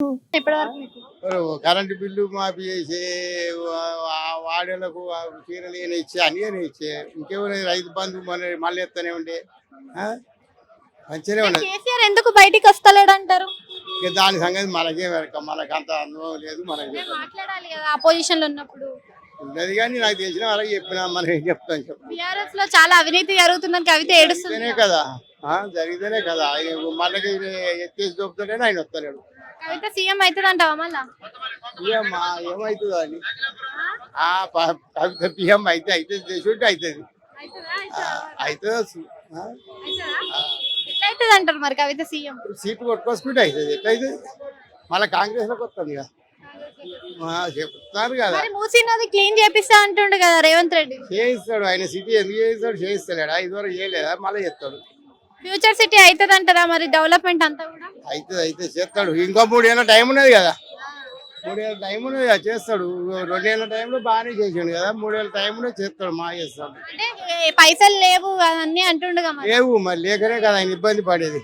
ఇప్పటివరకు మీకు current bill మాఫీ చేసి వాడలకు చీరలు ఏమైనా ఇచ్చే అన్ని ఇచ్చే ఇంకేమైనా రైతు బంధు మళ్ళీ ఎత్తనే ఉండే ఆ? మంచిగానే ఉన్నది. కేసీఆర్ ఎందుకు బయటికి వస్తలేడు అంటారు? ఇక దాని సంగతి మనకే వెనక మనకు అంత అనుభవం లేదు మనకి మాట్లాడాలి కదా అపోజిషన్ లో ఉన్నప్పుడు. ఉన్నది కానీ నాకు తెలిసిన వాళ్ళకి చెప్పినా మనం ఏం చెప్తాం బీఆర్ఎస్ లో చాలా అవినీతి జరుగుతుందని కవిత ఏడుస్తుంది. జరిగితేనే కదా జరిగితేనే కదా ఆయన మళ్ళీ ఎత్తేసి దొప్పుతాడని ఆయన వస్తలేడు. కవిత సీఎం అవుతుంది అంటావా మళ్ళా? ఏమా ఏమవుతుందో అని కవిత పిఎం అయితే అవుతుంది దేశుంటే అవుతుంది అవుతుంది ఎట్లా అవుతుంది అంటారు మరి కవిత సీఎం? సీట్లు కొట్టుకోసుకుంటే అవుతుంది ఎట్లయితే మళ్ళీ కాంగ్రెస్ లోకి వస్తుంది కదా చెప్తున్నారు కదా. మరి మూసీ నది క్లీన్ చేపిస్తా అంటుండు కదా రేవంత్ రెడ్డి. చేయిస్తాడు ఆయన సిటీ ఎందుకు చేయిస్తాడు చేయిస్తలేడా ఇదివరకు చేయలేదా మళ్ళీ చేస్తాడు. ఫ్యూచర్ సిటీ అవుతుంది అంటారా మరి డెవలప్మెంట్ అంతా కూడా? అయితే చేస్తాడు. ఇంకో 3 ఏళ్ళ టైం ఉన్నది కదా 3 ఏళ్ళ టైం ఉన్నది కదా చేస్తాడు. 2 ఏళ్ళ టైంలో బాగానే చేసాడు కదా 3 ఏళ్ళ టైంలో చేస్తాడు చేస్తాడు. అంటే పైసలు లేవు అవన్నీ అంటుండగా లేవు మరి లేకనే కదా ఆయన ఇబ్బంది పడేది.